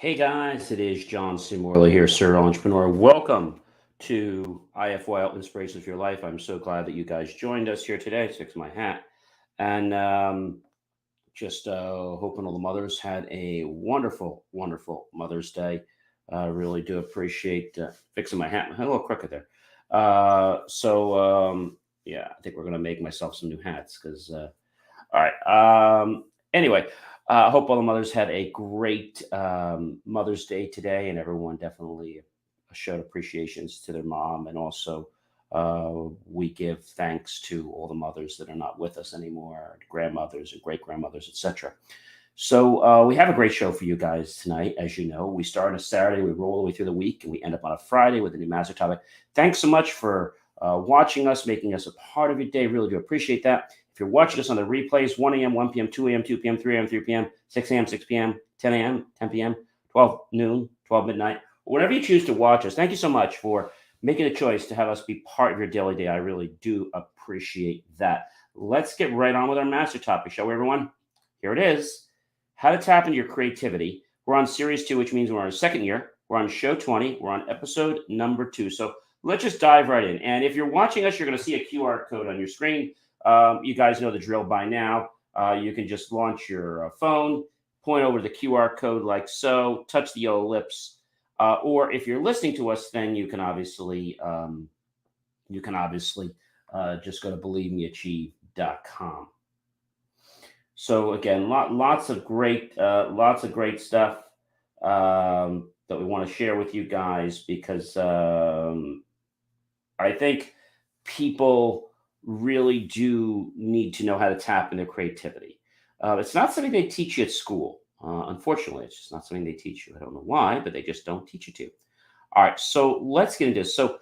Hey guys, it is John C. Morley here, serial entrepreneur. Welcome to IFYL Inspirations for Your Life. I'm so glad that you guys joined us here today. Fix my hat. And just hoping all the mothers had a wonderful, wonderful Mother's Day. I really do appreciate fixing my hat. A little crooked there. Yeah, I think we're going to make myself some new hats because all right. Anyway, I hope all the mothers had a great Mother's Day today, and everyone definitely showed appreciations to their mom. And also, we give thanks to all the mothers that are not with us anymore, grandmothers and great grandmothers, etc. So we have a great show for you guys tonight. As you know, we start on a Saturday, we roll all the way through the week, and we end up on a Friday with a new master topic. Thanks so much for watching us, making us a part of your day. Really do appreciate that. If you're watching us on the replays, 1 a.m., 1 p.m., 2 a.m., 2 p.m., 3 a.m., 3 p.m., 6 a.m., 6 p.m., 10 a.m., 10 p.m., 12 noon, 12 midnight, whenever you choose to watch us, thank you so much for making a choice to have us be part of your daily day. I really do appreciate that. Let's get right on with our master topic, shall we, everyone? Here it is. How to tap into your creativity. We're on series 2, which means we're on our second year. We're on show 20. We're on episode number 2. So let's just dive right in. And if you're watching us, you're going to see a QR code on your screen. You guys know the drill by now. You can just launch your phone, point over to the QR code like so, touch the yellow lips. Or if you're listening to us, then you can obviously just go to believemeachieve.com. So again, lots of great stuff that we want to share with you guys because I think people really do need to know how to tap into creativity. It's not something they teach you at school. Unfortunately, it's just not something they teach you. I don't know why, but they just don't teach you to. All right, so let's get into this. So,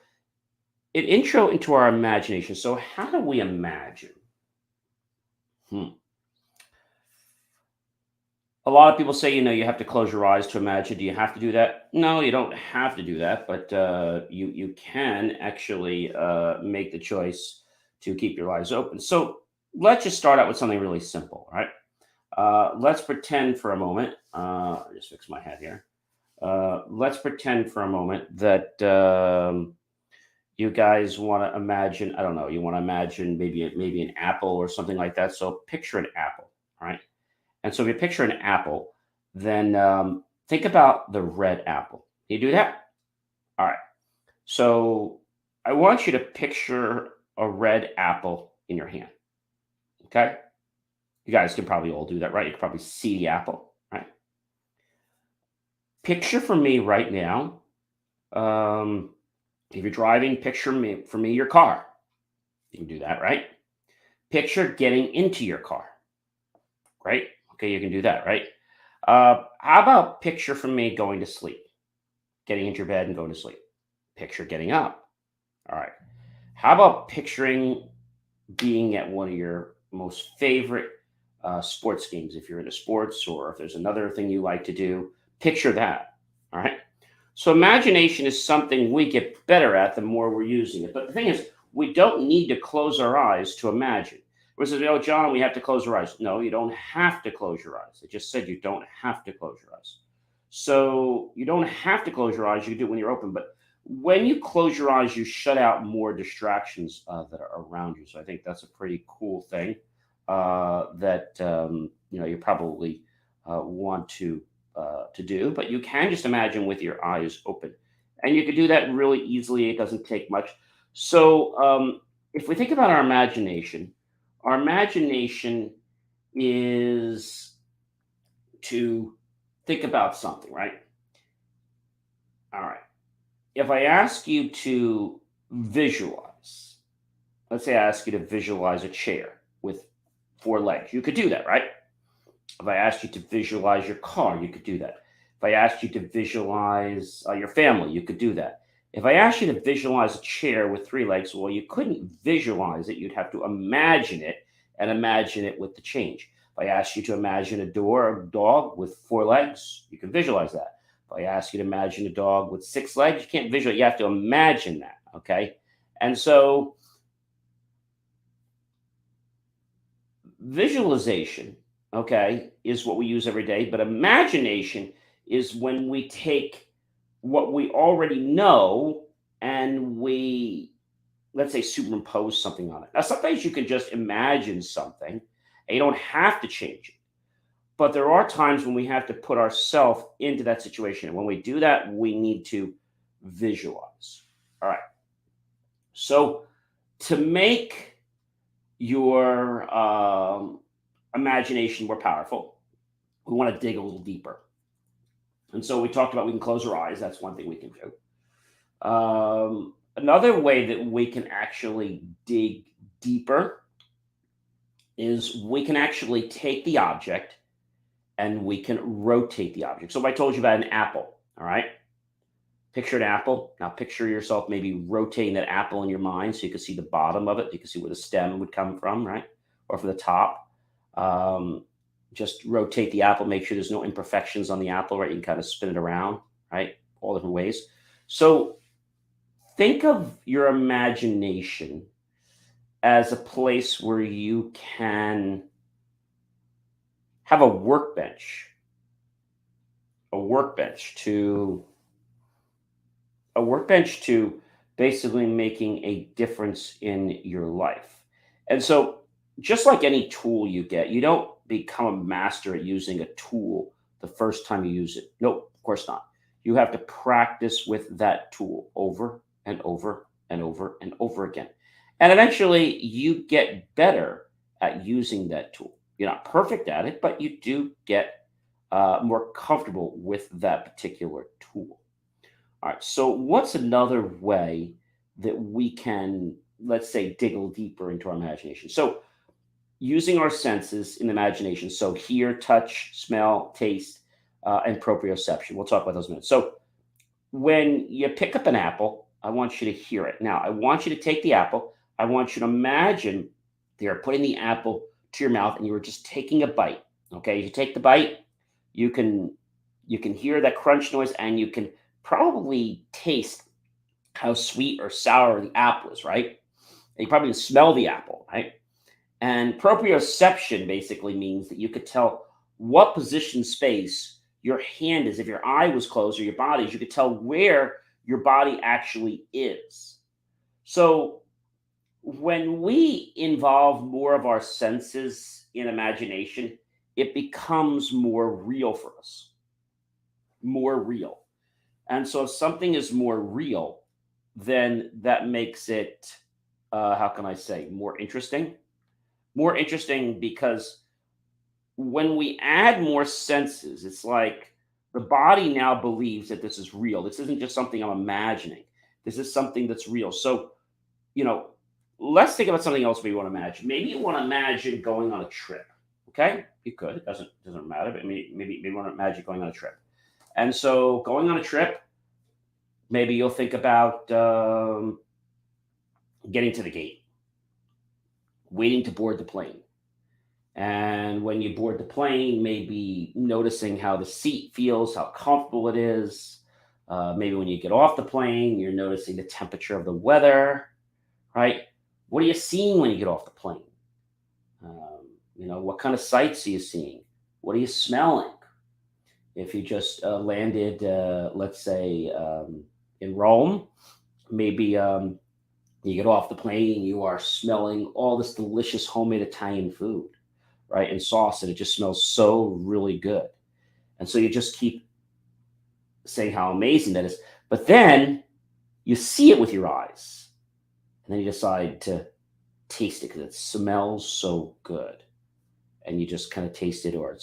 an intro into our imagination. So, how do we imagine? Hmm. A lot of people say, you have to close your eyes to imagine. Do you have to do that? No, you don't have to do that, but you can actually make the choice to keep your eyes open. So let's just start out with something really simple, all right? Let's pretend for a moment. I just fix my hat here. Let's pretend for a moment that you guys want to imagine. I don't know. You want to imagine maybe an apple or something like that. So picture an apple, all right? And so if you picture an apple, then think about the red apple. Can you do that? All right. So I want you to picture a red apple in your hand. Okay. You guys can probably all do that, right? You can probably see the apple, right? Picture for me right now. Um, if you're driving, picture me for me your car. You can do that, right? Picture getting into your car. Right? Okay, you can do that, right? How about picture for me going to sleep, getting into your bed and going to sleep? Picture getting up. All right. How about picturing being at one of your most favorite sports games? If you're into sports or if there's another thing you like to do, picture that. All right. So imagination is something we get better at the more we're using it. But the thing is, we don't need to close our eyes to imagine. Where says, oh, John, we have to close our eyes. No, you don't have to close your eyes. I just said you don't have to close your eyes. So you don't have to close your eyes. You can do it when you're open. But when you close your eyes, you shut out more distractions that are around you. So I think that's a pretty cool thing that you probably want to do. But you can just imagine with your eyes open, and you can do that really easily. It doesn't take much. So if we think about our imagination is to think about something, right? All right. If I ask you to visualize, let's say I ask you to visualize a chair with 4 legs, you could do that, right? If I asked you to visualize your car, you could do that. If I asked you to visualize your family, you could do that. If I asked you to visualize a chair with 3 legs, well, you couldn't visualize it. You'd have to imagine it and imagine it with the change. If I asked you to imagine a dog with 4 legs, you can visualize that. If I ask you to imagine a dog with 6 legs, you can't visualize. You have to imagine that. Okay, and so visualization, okay, is what we use every day, but imagination is when we take what we already know and we, let's say, superimpose something on it. Now, sometimes you can just imagine something and you don't have to change it. But there are times when we have to put ourselves into that situation. And when we do that, we need to visualize. All right. So, to make your imagination more powerful, we want to dig a little deeper. And so we talked about we can close our eyes. That's one thing we can do. Another way that we can actually dig deeper is we can actually take the object and we can rotate the object. So if I told you about an apple, all right, picture an apple. Now picture yourself maybe rotating that apple in your mind so you can see the bottom of it. You can see where the stem would come from, right? Or from the top. Um, just rotate the apple, make sure there's no imperfections on the apple, right? You can kind of spin it around, right? All different ways. So think of your imagination as a place where you can have a workbench to a workbench to basically making a difference in your life. And so, just like any tool you get, you don't become a master at using a tool the first time you use it. Nope, of course not. You have to practice with that tool over and over and over and over again. And eventually, you get better at using that tool. You're not perfect at it, but you do get more comfortable with that particular tool. All right. So, what's another way that we can, let's say, dig a little deeper into our imagination? So, using our senses in imagination. So, hear, touch, smell, taste, and proprioception. We'll talk about those in a minute. So, when you pick up an apple, I want you to hear it. Now, I want you to take the apple. I want you to imagine you're putting the apple to your mouth and you were just taking a bite. Okay. You take the bite, you can hear that crunch noise and you can probably taste how sweet or sour the apple is, right? And you probably can smell the apple, right? And proprioception basically means that you could tell what position space your hand is. If your eye was closed or your body is, you could tell where your body actually is. So when we involve more of our senses in imagination, it becomes more real for us, more real. And so if something is more real, then that makes it, how can I say, more interesting? More interesting because when we add more senses, it's like the body now believes that this is real. This isn't just something I'm imagining. This is something that's real. So, you know, let's think about something else we want to imagine. Maybe you want to imagine going on a trip. Okay, you could. It doesn't matter. But maybe you want to imagine going on a trip. And so, going on a trip, maybe you'll think about getting to the gate, waiting to board the plane. And when you board the plane, maybe noticing how the seat feels, how comfortable it is. Maybe when you get off the plane, you're noticing the temperature of the weather, right? What are you seeing when you get off the plane? What kind of sights are you seeing? What are you smelling? If you just landed, let's say, in Rome, maybe you get off the plane and you are smelling all this delicious homemade Italian food, right? And sauce, and it just smells so really good. And so you just keep saying how amazing that is. But then you see it with your eyes, and then you decide to taste it because it smells so good. And you just kind of taste it, or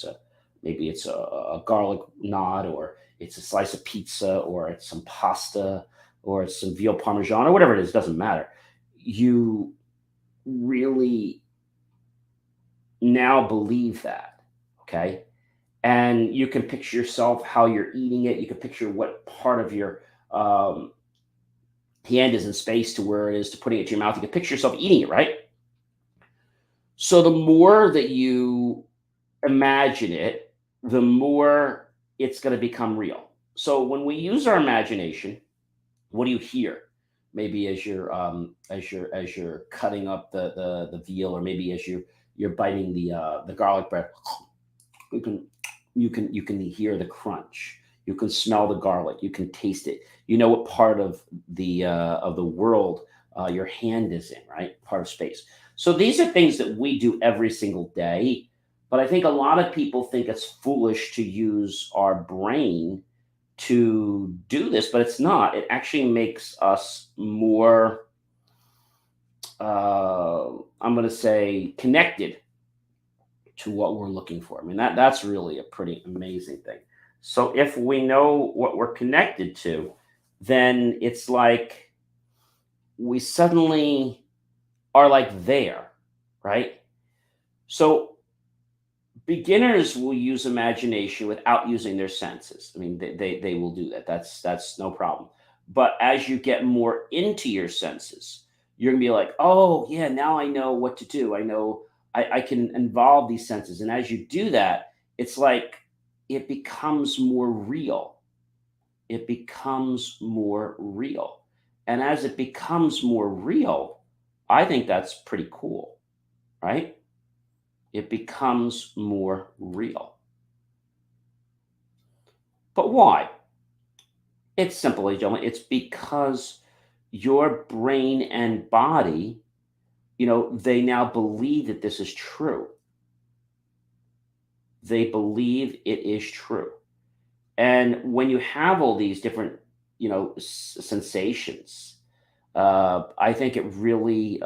maybe it's a garlic knot, or it's a slice of pizza, or it's some pasta, or it's some veal parmesan, or whatever it is, doesn't matter. You really now believe that, okay? And you can picture yourself how you're eating it. You can picture what part of your hand is in space to where it is to putting it to your mouth. You can picture yourself eating it, right? So the more that you imagine it, the more it's going to become real. So when we use our imagination, what do you hear? Maybe as you're cutting up the veal, or maybe as you're biting the garlic bread, you can hear the crunch. You can smell the garlic. You can taste it. You know what part of the world your hand is in, right? Part of space. So these are things that we do every single day. But I think a lot of people think it's foolish to use our brain to do this, but it's not. It actually makes us more, I'm going to say, connected to what we're looking for. I mean, that's really a pretty amazing thing. So if we know what we're connected to, then it's like we suddenly are like there, right? So beginners will use imagination without using their senses. I mean, they will do that. That's no problem. But as you get more into your senses, you're gonna be like, oh yeah, now I know what to do. I know I can involve these senses. And as you do that, it's like it becomes more real. It becomes more real. And as it becomes more real, I think that's pretty cool, right? It becomes more real. But why? It's simple, ladies and gentlemen. It's because your brain and body, they now believe that this is true. They believe it is true. And when you have all these different, sensations, I think it really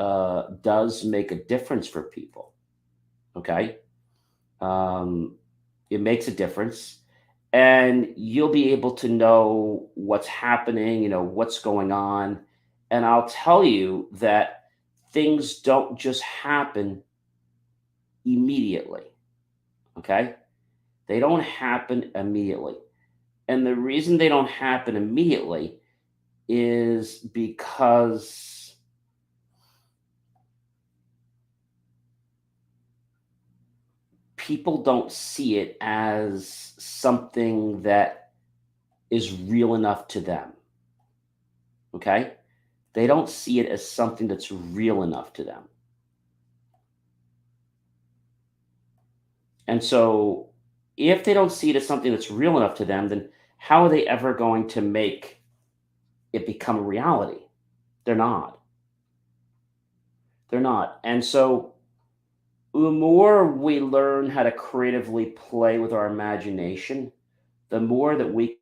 does make a difference for people. Okay. Um, it makes a difference, and you'll be able to know what's happening, what's going on. And I'll tell you that things don't just happen immediately. Okay. They don't happen immediately. And the reason they don't happen immediately is because people don't see it as something that is real enough to them. Okay. They don't see it as something that's real enough to them. And so, if they don't see it as something that's real enough to them, then how are they ever going to make it become a reality? They're not. They're not. And so, the more we learn how to creatively play with our imagination, the more that we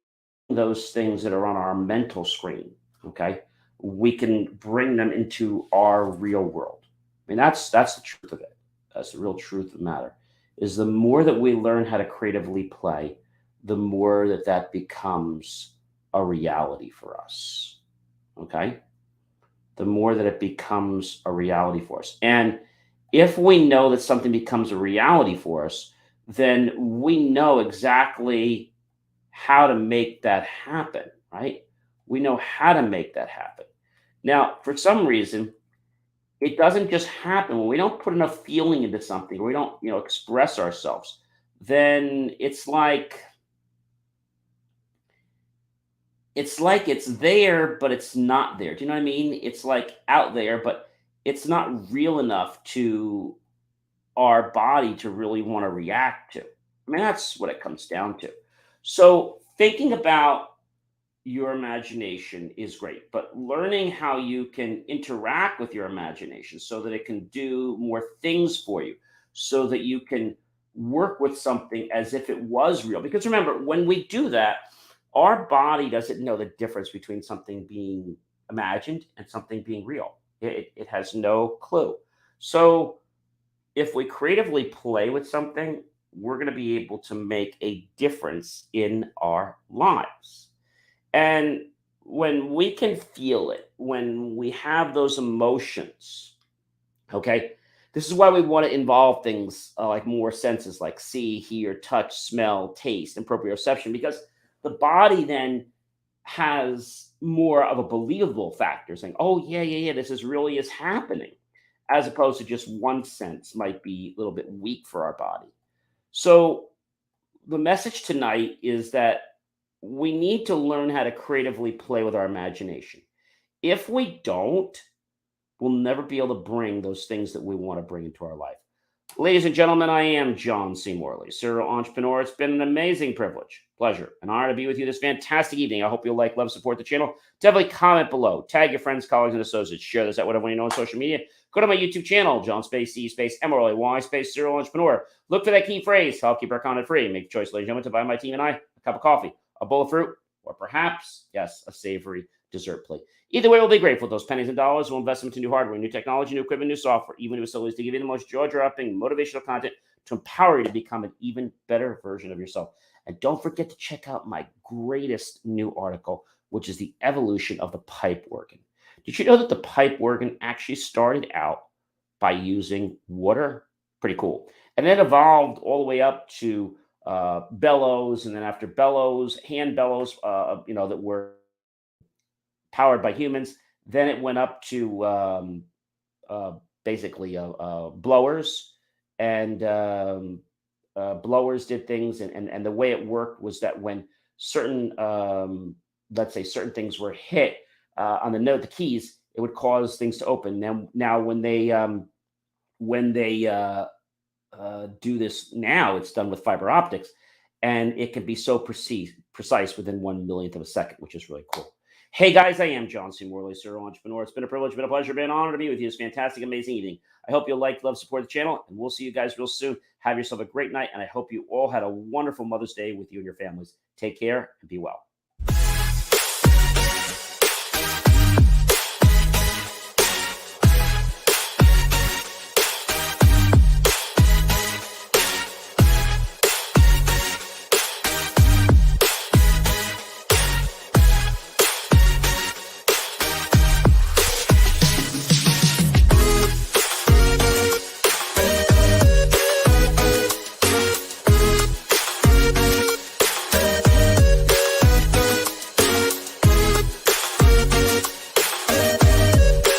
those things that are on our mental screen, okay, we can bring them into our real world. I mean, that's the truth of it. That's the real truth of the matter. Is the more that we learn how to creatively play, the more that that becomes a reality for us. Okay, the more that it becomes a reality for us. And if we know that something becomes a reality for us, then we know exactly how to make that happen, right? We know how to make that happen. Now, for some reason, it doesn't just happen when we don't put enough feeling into something, or we don't, express ourselves. Then it's like it's there, but it's not there. Do you know what I mean? It's like out there, but it's not real enough to our body to really want to react to. I mean, that's what it comes down to. So, thinking about your imagination is great, but learning how you can interact with your imagination so that it can do more things for you, so that you can work with something as if it was real. Because remember, when we do that, our body doesn't know the difference between something being imagined and something being real. It has no clue. So, if we creatively play with something, we're going to be able to make a difference in our lives. And when we can feel it, when we have those emotions, okay, this is why we want to involve things like more senses like see, hear, touch, smell, taste, and proprioception, because the body then has more of a believable factor saying, oh, yeah, yeah, yeah, this really is happening, as opposed to just one sense might be a little bit weak for our body. So, the message tonight is that we need to learn how to creatively play with our imagination. If we don't, we'll never be able to bring those things that we want to bring into our life. Ladies and gentlemen, I am John C. Morley, serial entrepreneur. It's been an amazing privilege, pleasure, and honor to be with you this fantastic evening. I hope you'll like, love, support the channel. Definitely comment below. Tag your friends, colleagues, and associates. Share this at whatever you know on social media. Go to my YouTube channel, John Space C Space MRLY Space Serial Entrepreneur. Look for that key phrase to help keep our content free. Make a choice, ladies and gentlemen, to buy my team and I a cup of coffee, a bowl of fruit, or perhaps, yes, a savory dessert plate. Either way, we'll be grateful. Those pennies and dollars will invest into new hardware, new technology, new equipment, new software, even new facilities to give you the most jaw-dropping motivational content to empower you to become an even better version of yourself. And don't forget to check out my greatest new article, which is the evolution of the pipe organ. Did you know that the pipe organ actually started out by using water? Pretty cool. And then evolved all the way up to bellows, and then after bellows, hand bellows, that were powered by humans. Then it went up to uh, basically blowers, and blowers did things, and the way it worked was that when certain, let's say, certain things were hit on the keys, it would cause things to open. Now when they do this now, it's done with fiber optics, and it can be so precise within 1 millionth of a second, which is really cool. Hey guys, I am John C. Morley, serial entrepreneur. It's been a privilege, been a pleasure, been an honor to be with you this fantastic, amazing evening. I hope you'll like, love, support the channel, and we'll see you guys real soon. Have yourself a great night, and I hope you all had a wonderful Mother's Day with you and your families. Take care and be well.